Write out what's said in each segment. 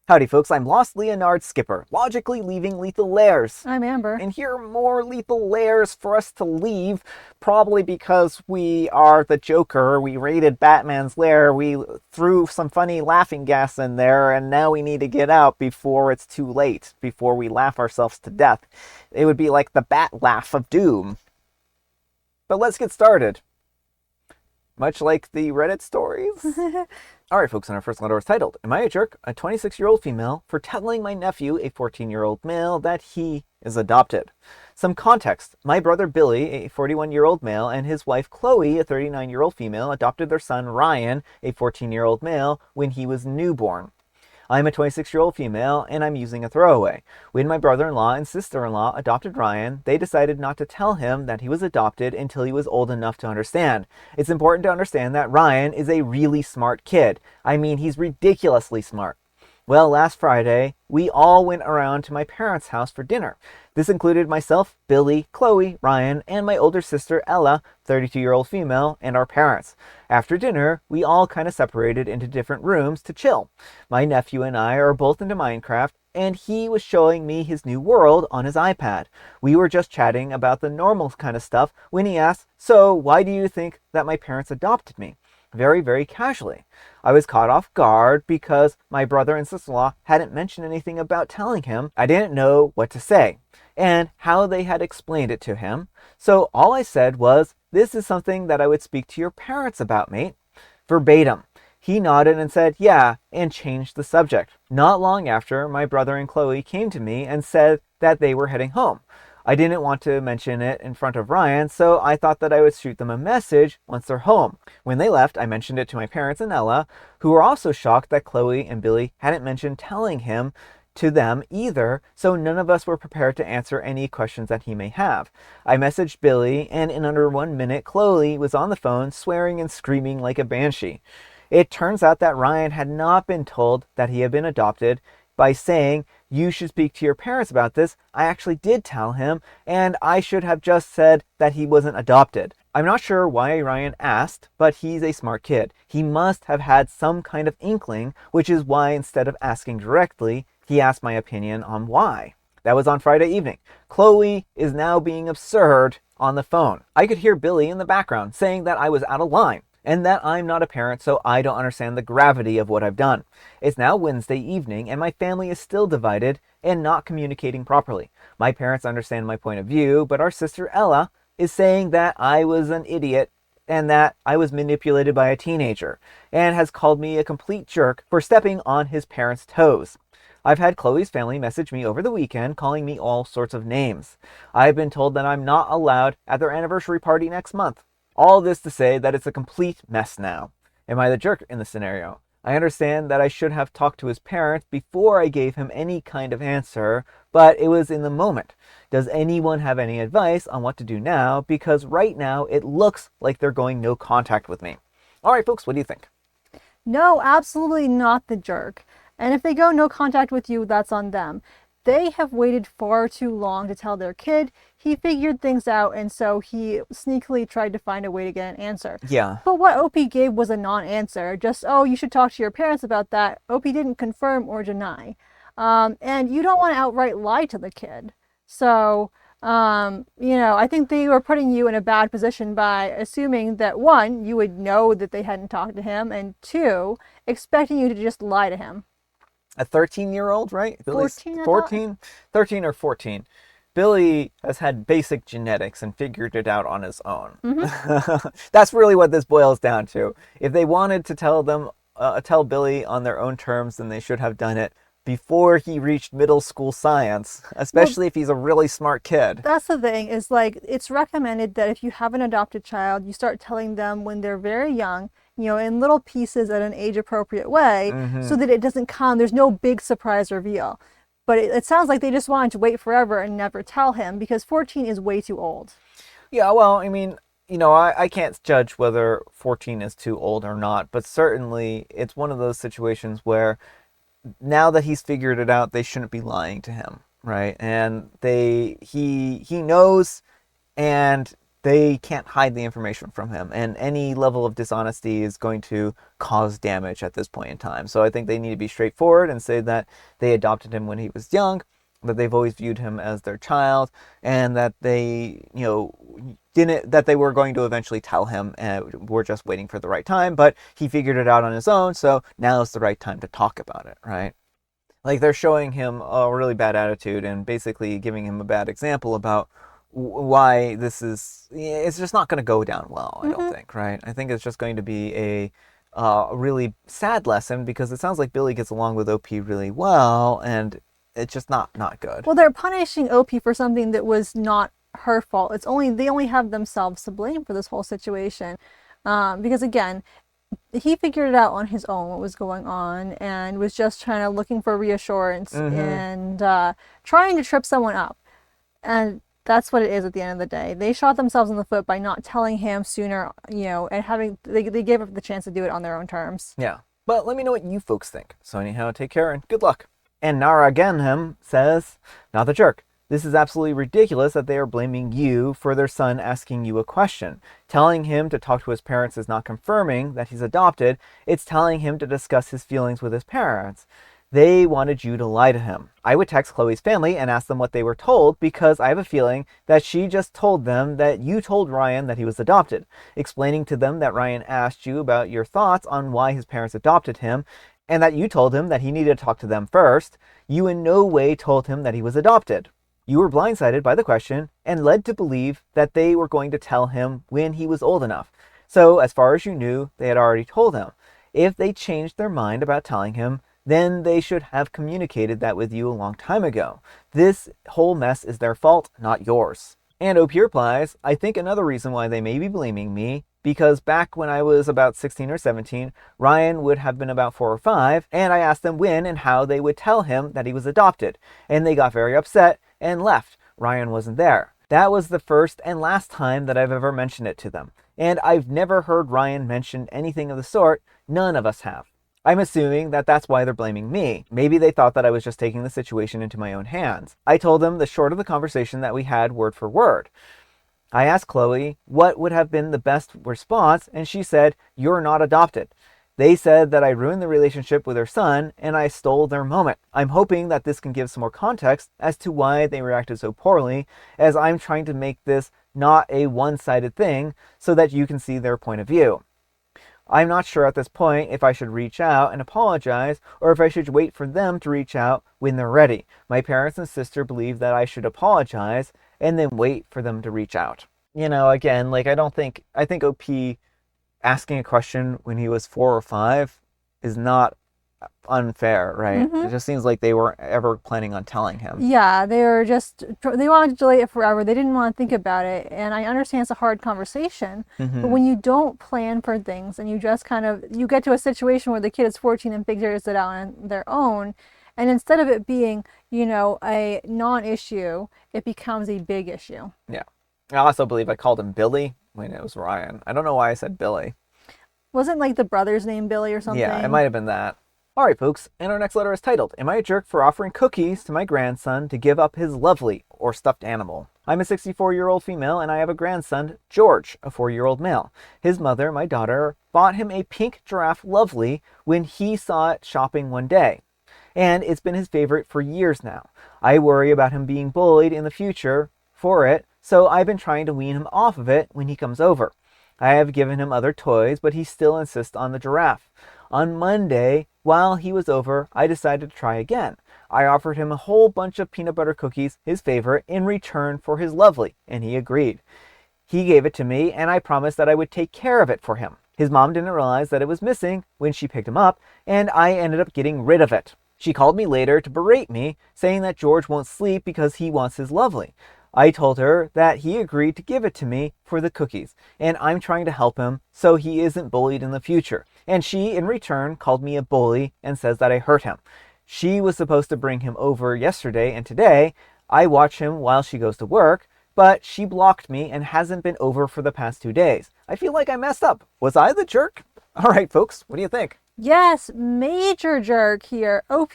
Howdy folks, I'm Lost Leonard Skipper, logically leaving lethal lairs. I'm Amber. And here are more lethal lairs for us to leave, probably because we are the Joker. We raided Batman's lair, we threw some funny laughing gas in there, and now we need to get out before it's too late, before we laugh ourselves to death. It would be like the bat laugh of doom. But let's get started. Much like the Reddit stories. Alright folks, and our first letter is titled, Am I a Jerk, a 26-year-old female, for telling my nephew, a 14-year-old male, that he is adopted? Some context. My brother Billy, a 41-year-old male, and his wife Chloe, a 39-year-old female, adopted their son Ryan, a 14-year-old male, when he was newborn. I'm a 26-year-old female, and I'm using a throwaway. When my brother-in-law and sister-in-law adopted Ryan, they decided not to tell him that he was adopted until he was old enough to understand. It's important to understand that Ryan is a really smart kid. I mean, he's ridiculously smart. Well, last Friday, we all went around to my parents' house for dinner. This included myself, Billy, Chloe, Ryan, and my older sister, Ella, 32-year-old female, and our parents. After dinner, we all kind of separated into different rooms to chill. My nephew and I are both into Minecraft, and he was showing me his new world on his iPad. We were just chatting about the normal kind of stuff when he asked, "So, why do you think that my parents adopted me?" Very, very casually. I was caught off guard because my brother and sister-in-law hadn't mentioned anything about telling him. I didn't know what to say and how they had explained it to him. So all I said was, "This is something that I would speak to your parents about, mate." Verbatim. He nodded and said, "Yeah," and changed the subject. Not long after, my brother and Chloe came to me and said that they were heading home. I didn't want to mention it in front of Ryan, so I thought that I would shoot them a message once they're home. When they left, I mentioned it to my parents and Ella, who were also shocked that Chloe and Billy hadn't mentioned telling him to them either, so none of us were prepared to answer any questions that he may have. I messaged Billy, and in under 1 minute, Chloe was on the phone swearing and screaming like a banshee. It turns out that Ryan had not been told that he had been adopted. By saying, "You should speak to your parents about this," I actually did tell him, and I should have just said that he wasn't adopted. I'm not sure why Ryan asked, but he's a smart kid. He must have had some kind of inkling, which is why instead of asking directly, he asked my opinion on why. That was on Friday evening. Chloe is now being absurd on the phone. I could hear Billy in the background saying that I was out of line, and that I'm not a parent, so I don't understand the gravity of what I've done. It's now Wednesday evening, and my family is still divided and not communicating properly. My parents understand my point of view, but our sister Ella is saying that I was an idiot and that I was manipulated by a teenager, and has called me a complete jerk for stepping on his parents' toes. I've had Chloe's family message me over the weekend, calling me all sorts of names. I've been told that I'm not allowed at their anniversary party next month. All this to say that it's a complete mess now. Am I the jerk in the scenario? I understand that I should have talked to his parents before I gave him any kind of answer, but it was in the moment. Does anyone have any advice on what to do now? Because right now it looks like they're going no contact with me. All right, folks, what do you think? No, absolutely not the jerk. And if they go no contact with you, that's on them. They have waited far too long to tell their kid. He figured things out, and so he sneakily tried to find a way to get an answer. Yeah. But what Opie gave was a non-answer. Just, "Oh, you should talk to your parents about that." Opie didn't confirm or deny. And you don't want to outright lie to the kid. So, I think they were putting you in a bad position by assuming that, one, you would know that they hadn't talked to him, and two, expecting you to just lie to him. A 13-year-old, right? Billy's 14, 14? 13 or 14. Billy has had basic genetics and figured it out on his own. Mm-hmm. That's really what this boils down to. If they wanted to tell Billy on their own terms, then they should have done it before he reached middle school science, especially if he's a really smart kid. That's the thing, is like, it's recommended that if you have an adopted child, you start telling them when they're very young, in little pieces at an age-appropriate way, so that it doesn't come, there's no big surprise reveal. But it sounds like they just wanted to wait forever and never tell him, because 14 is way too old. Yeah, well, I mean, I can't judge whether 14 is too old or not, but certainly it's one of those situations where now that he's figured it out, they shouldn't be lying to him, right? And he knows, and they can't hide the information from him, and any level of dishonesty is going to cause damage at this point in time. So I think they need to be straightforward and say that they adopted him when he was young, that they've always viewed him as their child, and that they, didn't, that they were going to eventually tell him, and we're just waiting for the right time, but he figured it out on his own, so now is the right time to talk about it, right? Like, they're showing him a really bad attitude and basically giving him a bad example about why this is, it's just not going to go down well, I don't think, right? I think it's just going to be a really sad lesson, because it sounds like Billy gets along with OP really well, and it's just not good. Well, they're punishing OP for something that was not her fault. They only have themselves to blame for this whole situation, because again, he figured it out on his own what was going on, and was just looking for reassurance and trying to trip someone up, and that's what it is at the end of the day. They shot themselves in the foot by not telling him sooner, and they gave up the chance to do it on their own terms. Yeah, but let me know what you folks think. So anyhow, take care and good luck. And Nara Genham says, "Not the jerk. This is absolutely ridiculous that they are blaming you for their son asking you a question. Telling him to talk to his parents is not confirming that he's adopted. It's telling him to discuss his feelings with his parents. They wanted you to lie to him. I would text Chloe's family and ask them what they were told, because I have a feeling that she just told them that you told Ryan that he was adopted. Explaining to them that Ryan asked you about your thoughts on why his parents adopted him, and that you told him that he needed to talk to them first. You in no way told him that he was adopted. You were blindsided by the question and led to believe that they were going to tell him when he was old enough. So, as far as you knew, they had already told him. If they changed their mind about telling him, then they should have communicated that with you a long time ago. This whole mess is their fault, not yours." And OP replies, "I think another reason why they may be blaming me, because back when I was about 16 or 17, Ryan would have been about 4 or 5, and I asked them when and how they would tell him that he was adopted, and they got very upset and left. Ryan wasn't there. That was the first and last time that I've ever mentioned it to them, and I've never heard Ryan mention anything of the sort. None of us have. I'm assuming that that's why they're blaming me. Maybe they thought that I was just taking the situation into my own hands. I told them the short of the conversation that we had word for word. I asked Chloe what would have been the best response, and she said, 'You're not adopted.' They said that I ruined the relationship with their son, and I stole their moment. I'm hoping that this can give some more context as to why they reacted so poorly, as I'm trying to make this not a one-sided thing so that you can see their point of view. I'm not sure at this point if I should reach out and apologize, or if I should wait for them to reach out when they're ready. My parents and sister believe that I should apologize and then wait for them to reach out." Again, I think OP asking a question when he was 4 or 5 is not unfair, right? It just seems like they weren't ever planning on telling him. Yeah, they wanted to delay it forever. They didn't want to think about it. And I understand it's a hard conversation, but when you don't plan for things and you just you get to a situation where the kid is 14 and figures it out on their own, and instead of it being, a non-issue, it becomes a big issue. Yeah. I also believe I called him Billy when it was Ryan. I don't know why I said Billy. Wasn't like the brother's name Billy or something? Yeah, it might have been that. Alright folks, and our next letter is titled, "Am I a jerk for offering cookies to my grandson to give up his Lovely, or stuffed animal? I'm a 64-year-old female, and I have a grandson, George, a 4-year-old male. His mother, my daughter, bought him a pink giraffe Lovely when he saw it shopping one day, and it's been his favorite for years now. I worry about him being bullied in the future for it, so I've been trying to wean him off of it when he comes over. I have given him other toys, but he still insists on the giraffe. On Monday, while he was over, I decided to try again. I offered him a whole bunch of peanut butter cookies, his favorite, in return for his Lovely, and he agreed. He gave it to me, and I promised that I would take care of it for him. His mom didn't realize that it was missing when she picked him up, and I ended up getting rid of it. She called me later to berate me, saying that George won't sleep because he wants his Lovely. I told her that he agreed to give it to me for the cookies, and I'm trying to help him so he isn't bullied in the future. And she, in return, called me a bully and says that I hurt him. She was supposed to bring him over yesterday, and today I watch him while she goes to work, but she blocked me and hasn't been over for the past 2 days. I feel like I messed up. Was I the jerk? All right, folks, what do you think? Yes, major jerk here. OP,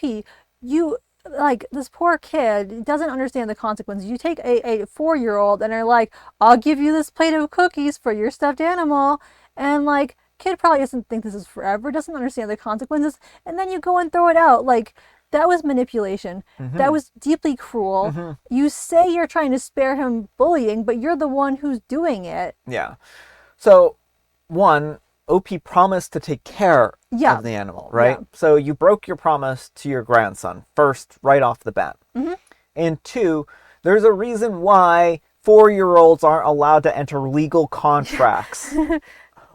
you like this poor kid doesn't understand the consequences. You take a 4-year-old and are like, I'll give you this plate of cookies for your stuffed animal. And like, kid probably doesn't think this is forever, doesn't understand the consequences. And then you go and throw it out. Like, that was manipulation. That was deeply cruel. You say you're trying to spare him bullying, but you're the one who's doing it. Yeah. So, one, OP promised to take care Yeah. of the animal, right? Yeah. So you broke your promise to your grandson, first, right off the bat. And two, there's a reason why 4-year-olds aren't allowed to enter legal contracts.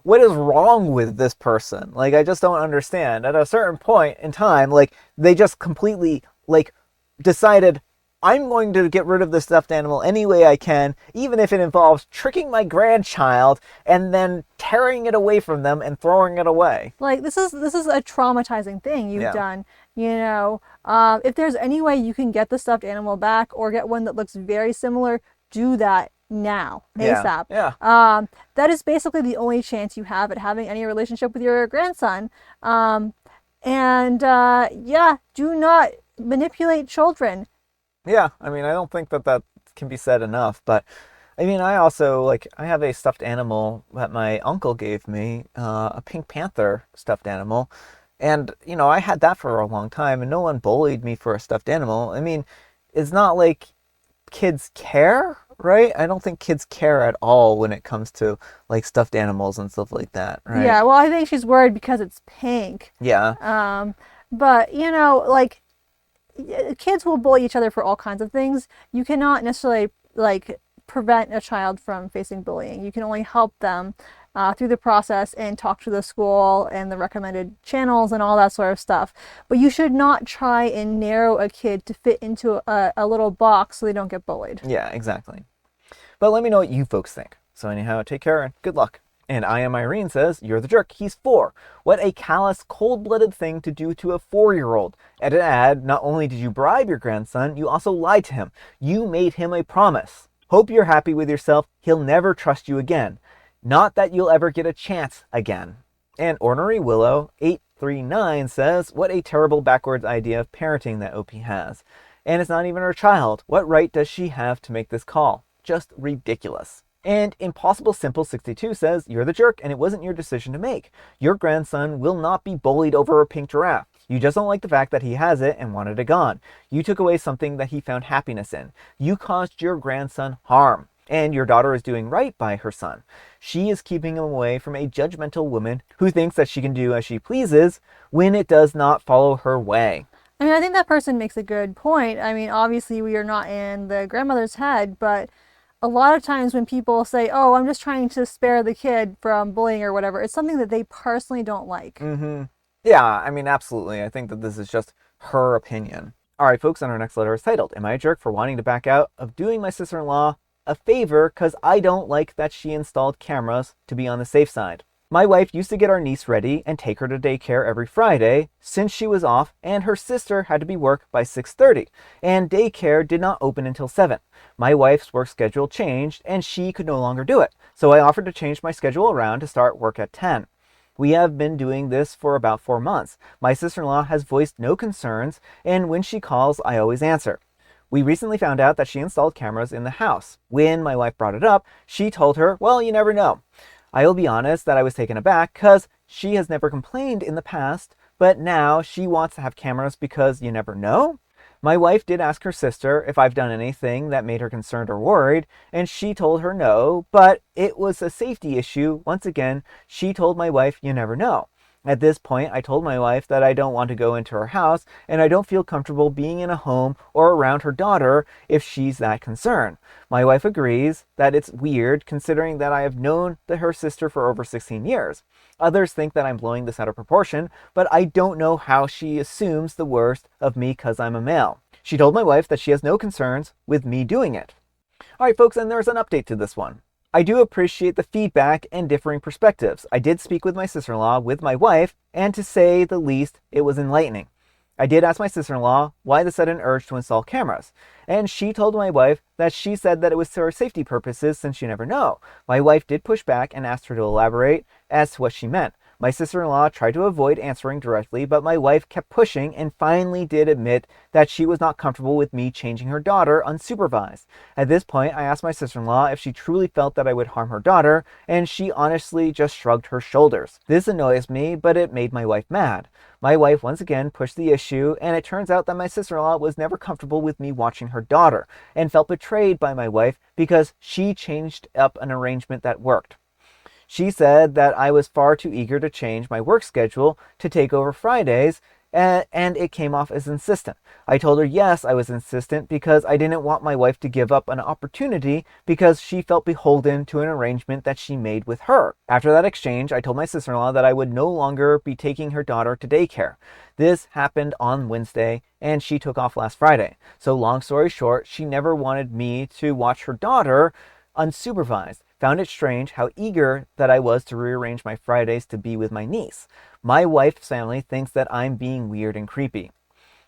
What is wrong with this person? Like, I just don't understand. At a certain point in time, like, they just completely, like, decided, I'm going to get rid of this stuffed animal any way I can, even if it involves tricking my grandchild and then tearing it away from them and throwing it away. Like, this is a traumatizing thing you've done. You know, if there's any way you can get the stuffed animal back or get one that looks very similar, do that now, ASAP. Yeah. That is basically the only chance you have at having any relationship with your grandson. Yeah, do not manipulate children. Yeah, I mean, I don't think that can be said enough, but I mean, I also, like, I have a stuffed animal that my uncle gave me, a Pink Panther stuffed animal, and, you know, I had that for a long time, and no one bullied me for a stuffed animal. I mean, it's not like kids care, right? I don't think kids care at all when it comes to, like, stuffed animals and stuff like that, right? Yeah, well, I think she's worried because it's pink. Yeah. But, you know, like, kids will bully each other for all kinds of things. You cannot necessarily, like, prevent a child from facing bullying. You can only help them through the process and talk to the school and the recommended channels and all that sort of stuff. But you should not try and narrow a kid to fit into a little box so they don't get bullied. Yeah, exactly. But let me know what you folks think. So anyhow, take care and good luck. And I Am Irene says, you're the jerk. He's 4. What a callous, cold-blooded thing to do to a 4-year-old. And to add, not only did you bribe your grandson, you also lied to him. You made him a promise. Hope you're happy with yourself. He'll never trust you again. Not that you'll ever get a chance again. And Ornery Willow 839 says, what a terrible backwards idea of parenting that OP has. And it's not even her child. What right does she have to make this call? Just ridiculous. And Impossible Simple 62 says, you're the jerk and it wasn't your decision to make. Your grandson will not be bullied over a pink giraffe. You just don't like the fact that he has it and wanted it gone. You took away something that he found happiness in. You caused your grandson harm. And your daughter is doing right by her son. She is keeping him away from a judgmental woman who thinks that she can do as she pleases when it does not follow her way. I mean, I think that person makes a good point. I mean, obviously we are not in the grandmother's head, but a lot of times when people say, oh, I'm just trying to spare the kid from bullying or whatever, it's something that they personally don't like. Yeah, I mean, absolutely. I think that this is just her opinion. All right, folks, and our next letter is titled, Am I a Jerk for Wanting to Back Out of Doing My Sister-in-Law a Favor because I don't like that she installed cameras to be on the safe side? My wife used to get our niece ready and take her to daycare every Friday since she was off and her sister had to be work by 6:30 and daycare did not open until 7. My wife's work schedule changed and she could no longer do it, so I offered to change my schedule around to start work at 10. We have been doing this for about 4 months. My sister-in-law has voiced no concerns and when she calls, I always answer. We recently found out that she installed cameras in the house. When my wife brought it up, she told her, well, you never know. I will be honest that I was taken aback because she has never complained in the past, but now she wants to have cameras because you never know? My wife did ask her sister if I've done anything that made her concerned or worried, and she told her no, but it was a safety issue. Once again, she told my wife, you never know. At this point, I told my wife that I don't want to go into her house and I don't feel comfortable being in a home or around her daughter if she's that concerned. My wife agrees that it's weird considering that I have known her sister for over 16 years. Others think that I'm blowing this out of proportion, but I don't know how she assumes the worst of me because I'm a male. She told my wife that she has no concerns with me doing it. All right, folks, and there's an update to this one. I do appreciate the feedback and differing perspectives. I did speak with my sister-in-law with my wife, and to say the least, it was enlightening. I did ask my sister-in-law why the sudden urge to install cameras, and she told my wife that she said that it was for safety purposes since you never know. My wife did push back and asked her to elaborate as to what she meant. My sister-in-law tried to avoid answering directly, but my wife kept pushing and finally did admit that she was not comfortable with me changing her daughter unsupervised. At this point, I asked my sister-in-law if she truly felt that I would harm her daughter, and she honestly just shrugged her shoulders. This annoys me, but it made my wife mad. My wife once again pushed the issue, and it turns out that my sister-in-law was never comfortable with me watching her daughter, and felt betrayed by my wife because she changed up an arrangement that worked. She said that I was far too eager to change my work schedule to take over Fridays, and it came off as insistent. I told her yes, I was insistent because I didn't want my wife to give up an opportunity because she felt beholden to an arrangement that she made with her. After that exchange, I told my sister-in-law that I would no longer be taking her daughter to daycare. This happened on Wednesday, and she took off last Friday. So long story short, she never wanted me to watch her daughter unsupervised. Found it strange how eager that I was to rearrange my Fridays to be with my niece. My wife's family thinks that I'm being weird and creepy.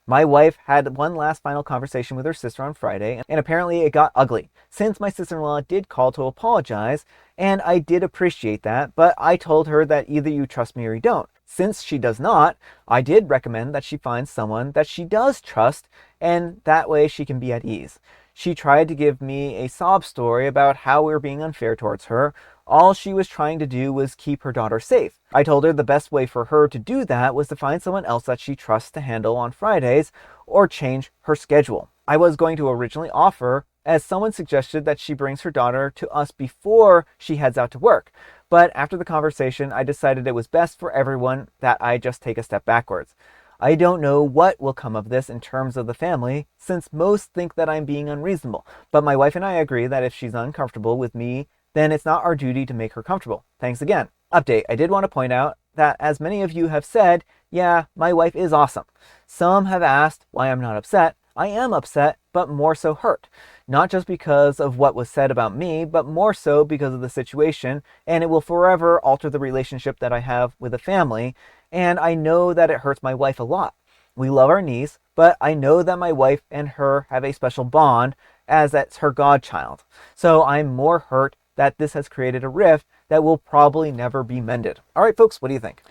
My wife had one last final conversation with her sister on Friday, and apparently it got ugly, since my sister-in-law did call to apologize, and I did appreciate that, but I told her that either you trust me or you don't. Since she does not, I did recommend that she find someone that she does trust, and that way she can be at ease. She tried to give me a sob story about how we were being unfair towards her. All she was trying to do was keep her daughter safe. I told her the best way for her to do that was to find someone else that she trusts to handle on Fridays or change her schedule. I was going to originally offer, as someone suggested, that she brings her daughter to us before she heads out to work. But after the conversation, I decided it was best for everyone that I just take a step backwards. I don't know what will come of this in terms of the family, since most think that I'm being unreasonable. But my wife and I agree that if she's uncomfortable with me, then it's not our duty to make her comfortable. Thanks again. Update. I did want to point out that, as many of you have said, yeah, my wife is awesome. Some have asked why I'm not upset. I am upset, but more so hurt. Not just because of what was said about me, but more so because of the situation, and it will forever alter the relationship that I have with the family, and I know that it hurts my wife a lot. We love our niece, but I know that my wife and her have a special bond, as that's her godchild. So I'm more hurt that this has created a rift that will probably never be mended. All right, folks, what do you think?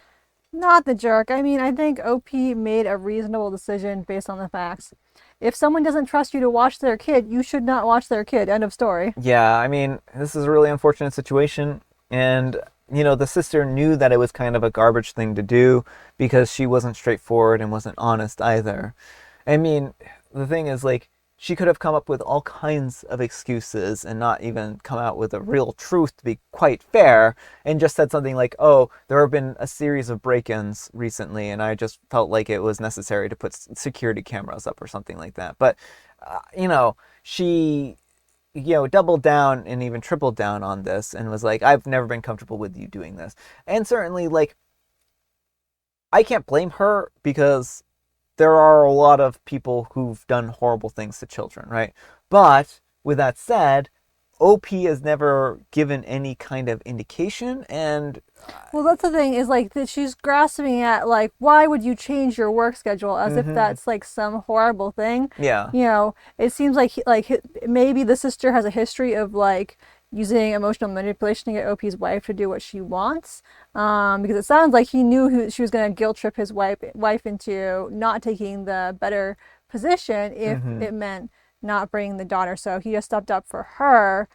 Not the jerk. I mean, I think OP made a reasonable decision based on the facts. If someone doesn't trust you to watch their kid, you should not watch their kid. End of story. Yeah, I mean, this is a really unfortunate situation, and the sister knew that it was kind of a garbage thing to do because she wasn't straightforward and wasn't honest either. I mean, the thing is, like, she could have come up with all kinds of excuses and not even come out with a real truth, to be quite fair, and just said something like, oh, there have been a series of break-ins recently and I just felt like it was necessary to put security cameras up or something like that. But, she doubled down and even tripled down on this and was like, I've never been comfortable with you doing this. And certainly, like, I can't blame her because there are a lot of people who've done horrible things to children, right? But with that said, OP has never given any kind of indication, and Well, that's the thing is like that she's grasping at like, why would you change your work schedule as if that's like some horrible thing? yeah. It seems like maybe the sister has a history of like using emotional manipulation to get OP's wife to do what she wants. Because it sounds like he knew she was going to guilt trip his wife into not taking the better position if it meant not bringing the daughter. So he just stepped up for her.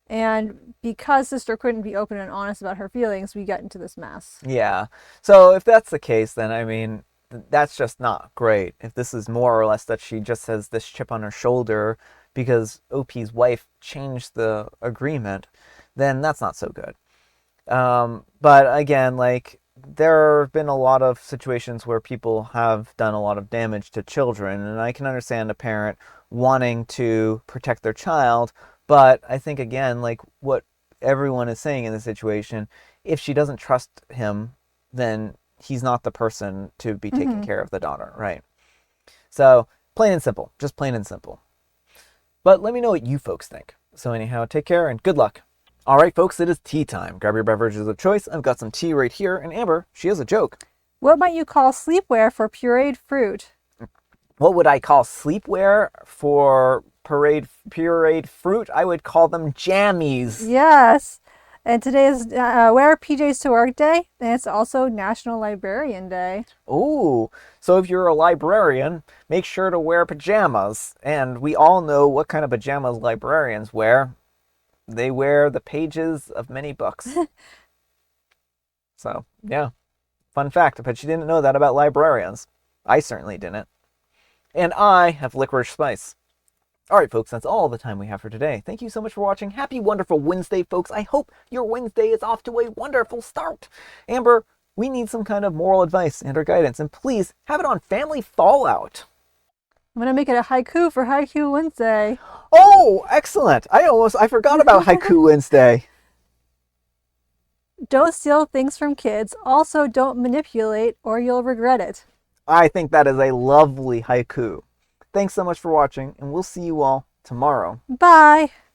And because sister couldn't be open and honest about her feelings, we get into this mess. Yeah. So if that's the case, then I mean, that's just not great. If this is more or less that she just has this chip on her shoulder because OP's wife changed the agreement, then that's not so good. But again, like, there have been a lot of situations where people have done a lot of damage to children, and I can understand a parent wanting to protect their child, but I think, again, like what everyone is saying in this situation, if she doesn't trust him, then he's not the person to be taking care of the daughter, right? So, plain and simple. Just plain and simple. But let me know what you folks think. So anyhow, take care and good luck. All right, folks, it is tea time. Grab your beverages of choice. I've got some tea right here. And Amber, she has a joke. What might you call sleepwear for pureed fruit? What would I call sleepwear for pureed fruit? I would call them jammies. Yes. And today is Wear PJs to Work Day, and it's also National Librarian Day. Ooh, so if you're a librarian, make sure to wear pajamas. And we all know what kind of pajamas librarians wear. They wear the pages of many books. So, yeah, fun fact. But you didn't know that about librarians. I certainly didn't. And I have licorice spice. All right, folks, that's all the time we have for today. Thank you so much for watching. Happy wonderful Wednesday, folks. I hope your Wednesday is off to a wonderful start. Amber, we need some kind of moral advice and or guidance, and please have it on family fallout. I'm gonna make it a haiku for Haiku Wednesday. Oh, excellent. I forgot about Haiku Wednesday. Don't steal things from kids. Also, don't manipulate or you'll regret it. I think that is a lovely haiku. Thanks so much for watching, and we'll see you all tomorrow. Bye.